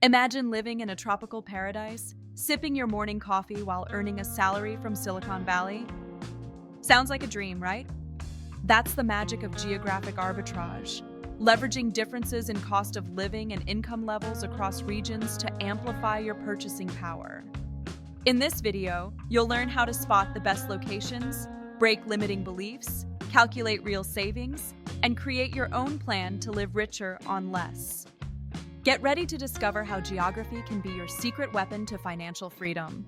Imagine living in a tropical paradise, sipping your morning coffee while earning a salary from Silicon Valley. Sounds like a dream, right? That's the magic of geographic arbitrage, leveraging differences in cost of living and income levels across regions to amplify your purchasing power. In this video, you'll learn how to spot the best locations, break limiting beliefs, calculate real savings, and create your own plan to live richer on less. Get ready to discover how geography can be your secret weapon to financial freedom.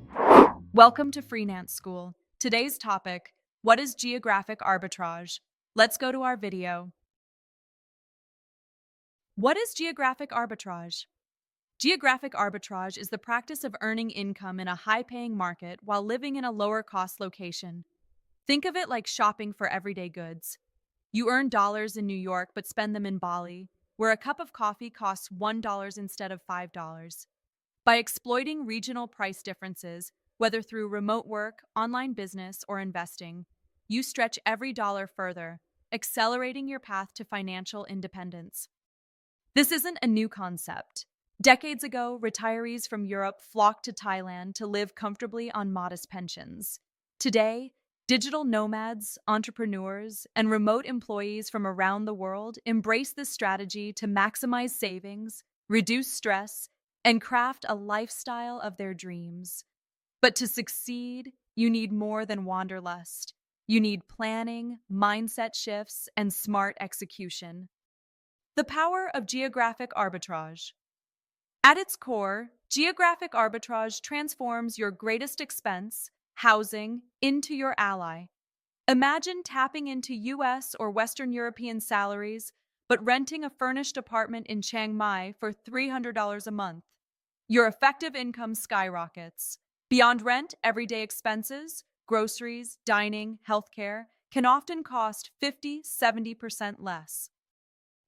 Welcome to Freelance School. Today's topic, what is geographic arbitrage? Let's go to our video. What is geographic arbitrage? Geographic arbitrage is the practice of earning income in a high-paying market while living in a lower-cost location. Think of it like shopping for everyday goods. You earn dollars in New York but spend them in Bali, where a cup of coffee costs $1 instead of $5. By exploiting regional price differences, whether through remote work, online business, or investing, you stretch every dollar further, accelerating your path to financial independence. This isn't a new concept. Decades ago, retirees from Europe flocked to Thailand to live comfortably on modest pensions. Today, digital nomads, entrepreneurs, and remote employees from around the world embrace this strategy to maximize savings, reduce stress, and craft a lifestyle of their dreams. But to succeed, you need more than wanderlust. You need planning, mindset shifts, and smart execution. The power of geographic arbitrage. At its core, geographic arbitrage transforms your greatest expense, housing, into your ally. Imagine tapping into US or Western European salaries, but renting a furnished apartment in Chiang Mai for $300 a month. Your effective income skyrockets. Beyond rent, everyday expenses, groceries, dining, healthcare can often cost 50–70% less.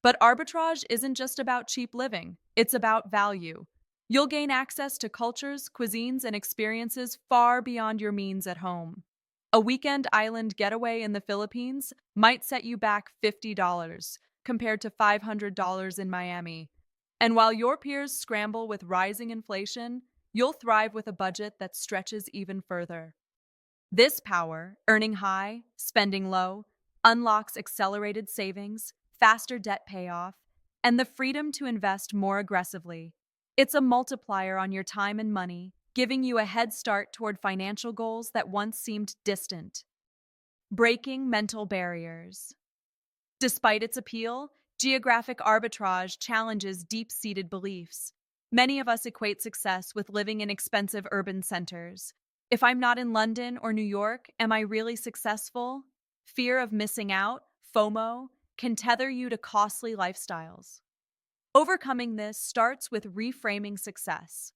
But arbitrage isn't just about cheap living, it's about value. You'll gain access to cultures, cuisines, and experiences far beyond your means at home. A weekend island getaway in the Philippines might set you back $50 compared to $500 in Miami. And while your peers scramble with rising inflation, you'll thrive with a budget that stretches even further. This power, earning high, spending low, unlocks accelerated savings, faster debt payoff, and the freedom to invest more aggressively. It's a multiplier on your time and money, giving you a head start toward financial goals that once seemed distant. Breaking mental barriers. Despite its appeal, geographic arbitrage challenges deep-seated beliefs. Many of us equate success with living in expensive urban centers. If I'm not in London or New York, am I really successful? Fear of missing out, FOMO, can tether you to costly lifestyles. Overcoming this starts with reframing success.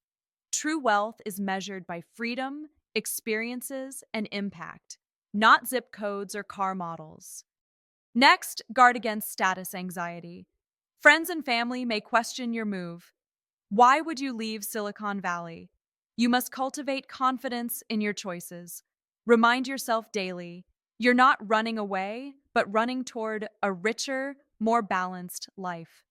True wealth is measured by freedom, experiences, and impact, not zip codes or car models. Next, guard against status anxiety. Friends and family may question your move. Why would you leave Silicon Valley? You must cultivate confidence in your choices. Remind yourself daily, you're not running away, but running toward a richer, more balanced life.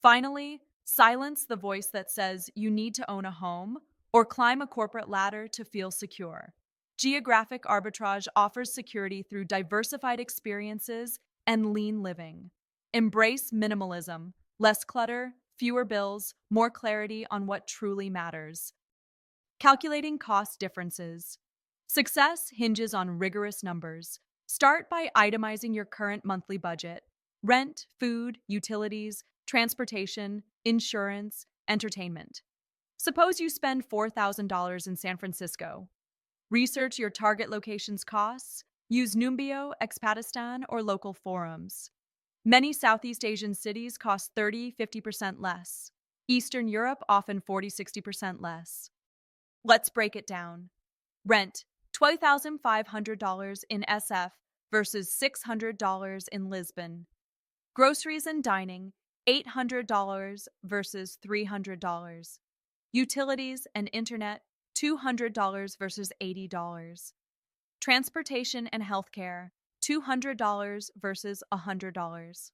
Finally, silence the voice that says you need to own a home or climb a corporate ladder to feel secure. Geographic arbitrage offers security through diversified experiences and lean living. Embrace minimalism, less clutter, fewer bills, more clarity on what truly matters. Calculating cost differences. Success hinges on rigorous numbers. Start by itemizing your current monthly budget: rent, food, utilities, transportation, insurance, entertainment. Suppose you spend $4,000 in San Francisco. Research your target location's costs. Use Numbeo, Expatistan, or local forums. Many Southeast Asian cities cost 30–50% less. Eastern Europe often 40–60% less. Let's break it down. Rent, $12,500 in SF versus $600 in Lisbon. Groceries and dining, $800 versus $300. Utilities and internet, $200 versus $80. Transportation and healthcare, $200 versus $100.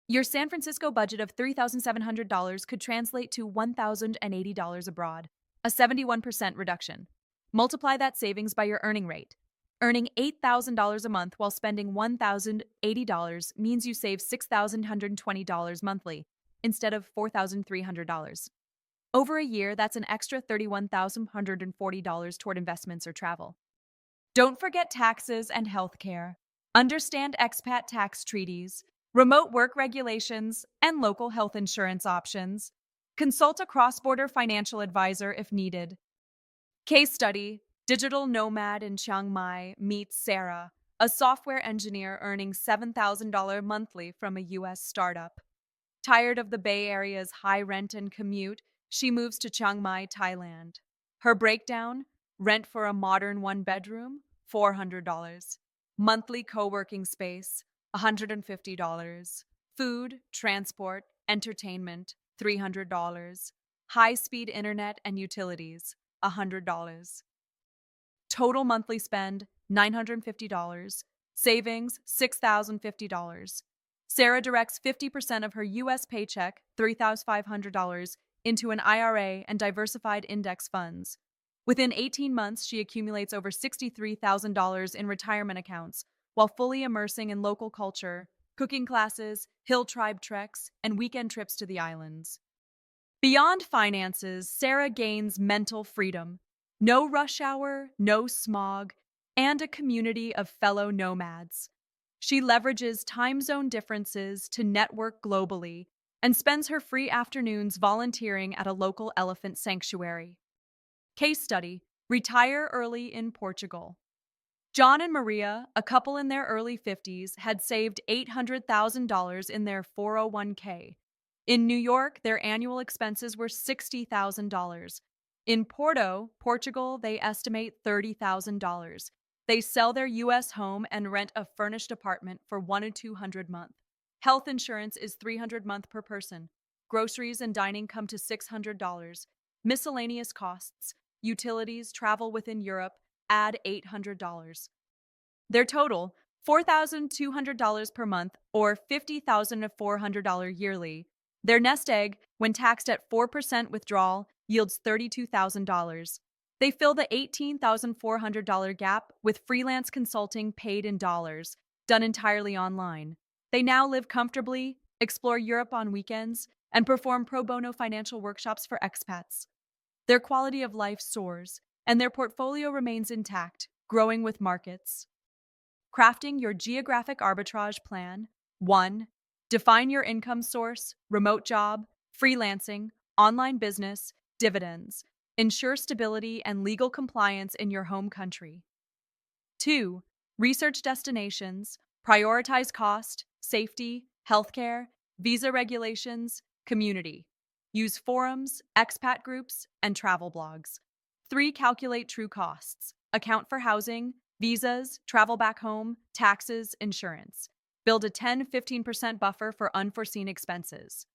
Your San Francisco budget of $3,700 could translate to $1,080 abroad, a 71% reduction. Multiply that savings by your earning rate. Earning $8,000 a month while spending $1,080 means you save $6,120 monthly instead of $4,300. Over a year, that's an extra $31,140 toward investments or travel. Don't forget taxes and healthcare. Understand expat tax treaties, remote work regulations, and local health insurance options. Consult a cross border financial advisor if needed. Case study: digital nomad in Chiang Mai meets Sarah, a software engineer earning $7,000 monthly from a U.S. startup. Tired of the Bay Area's high rent and commute, she moves to Chiang Mai, Thailand. Her breakdown: rent for a modern one-bedroom, $400. Monthly co-working space, $150. Food, transport, entertainment, $300. High-speed internet and utilities, $100. Total monthly spend, $950. Savings, $6,050. Sarah directs 50% of her U.S. paycheck, $3,500, into an IRA and diversified index funds. Within 18 months, she accumulates over $63,000 in retirement accounts while fully immersing in local culture, cooking classes, hill tribe treks, and weekend trips to the islands. Beyond finances, Sarah gains mental freedom. No rush hour, no smog, and a community of fellow nomads. She leverages time zone differences to network globally and spends her free afternoons volunteering at a local elephant sanctuary. Case study: retire early in Portugal. John and Maria, a couple in their early 50s, had saved $800,000 in their 401k. In New York, their annual expenses were $60,000. In Porto, Portugal, they estimate $30,000. They sell their U.S. home and rent a furnished apartment for $100 to $200 month. Health insurance is $300 month per person. Groceries and dining come to $600. Miscellaneous costs, utilities, travel within Europe, add $800. Their total, $4,200 per month or $50,400 yearly. Their nest egg, when taxed at 4% withdrawal, yields $32,000. They fill the $18,400 gap with freelance consulting paid in dollars, done entirely online. They now live comfortably, explore Europe on weekends, and perform pro bono financial workshops for expats. Their quality of life soars, and their portfolio remains intact, growing with markets. Crafting your geographic arbitrage plan. 1. Define your income source: remote job, freelancing, online business, dividends. Ensure stability and legal compliance in your home country. 2. Research destinations. Prioritize cost, safety, healthcare, visa regulations, community. Use forums, expat groups, and travel blogs. 3. Calculate true costs. Account for housing, visas, travel back home, taxes, insurance. Build a 10-15% buffer for unforeseen expenses.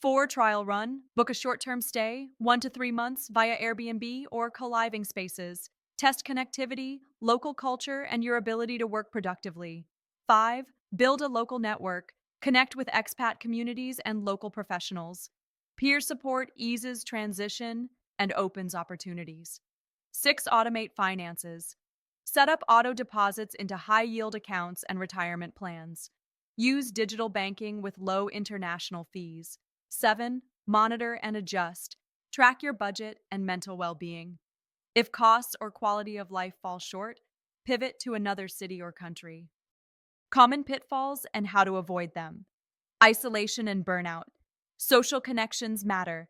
4. Trial run. Book a short-term stay, 1 to 3 months, via Airbnb or co-living spaces. Test connectivity, local culture, and your ability to work productively. 5. Build a local network. Connect with expat communities and local professionals. Peer support eases transition and opens opportunities. 6. Automate finances. Set up auto deposits into high-yield accounts and retirement plans. Use digital banking with low international fees. 7. Monitor and adjust. Track your budget and mental well-being. If costs or quality of life fall short, pivot to another city or country. Common pitfalls and how to avoid them. Isolation and burnout. Social connections matter.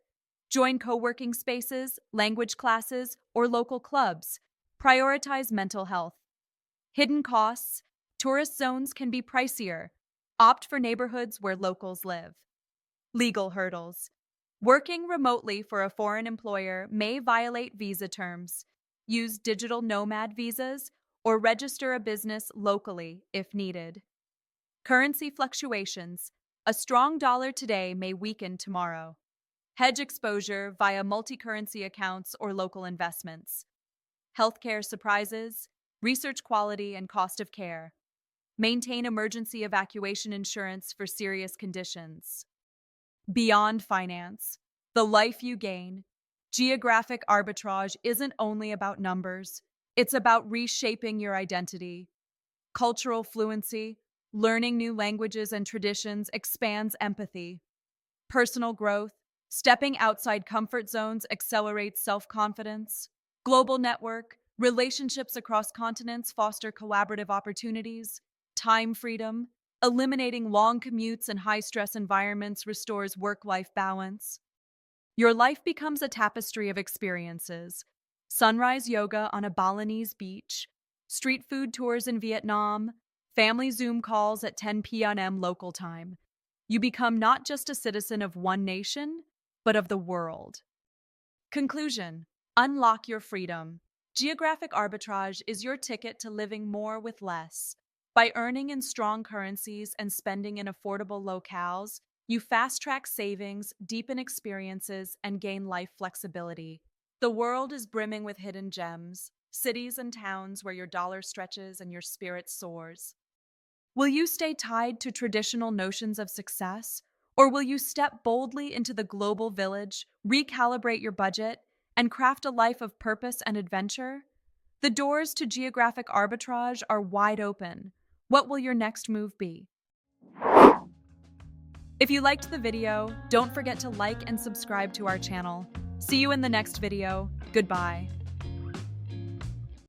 Join co-working spaces, language classes, or local clubs. Prioritize mental health. Hidden costs. Tourist zones can be pricier. Opt for neighborhoods where locals live. Legal hurdles. Working remotely for a foreign employer may violate visa terms. Use digital nomad visas or register a business locally if needed. Currency fluctuations. A strong dollar today may weaken tomorrow. Hedge exposure via multi-currency accounts or local investments. Healthcare surprises. Research quality and cost of care. Maintain emergency evacuation insurance for serious conditions. Beyond finance, the life you gain. Geographic arbitrage isn't only about numbers, it's about reshaping your identity. Cultural fluency, learning new languages and traditions expands empathy. Personal growth, stepping outside comfort zones accelerates self-confidence. Global network, relationships across continents foster collaborative opportunities. Time freedom, eliminating long commutes and high-stress environments restores work-life balance. Your life becomes a tapestry of experiences. Sunrise yoga on a Balinese beach, street food tours in Vietnam, family Zoom calls at 10 p.m. local time. You become not just a citizen of one nation, but of the world. Conclusion: unlock your freedom. Geographic arbitrage is your ticket to living more with less. By earning in strong currencies and spending in affordable locales, you fast-track savings, deepen experiences, and gain life flexibility. The world is brimming with hidden gems, cities and towns where your dollar stretches and your spirit soars. Will you stay tied to traditional notions of success, or will you step boldly into the global village, recalibrate your budget, and craft a life of purpose and adventure? The doors to geographic arbitrage are wide open. What will your next move be? If you liked the video, don't forget to like and subscribe to our channel. See you in the next video. Goodbye.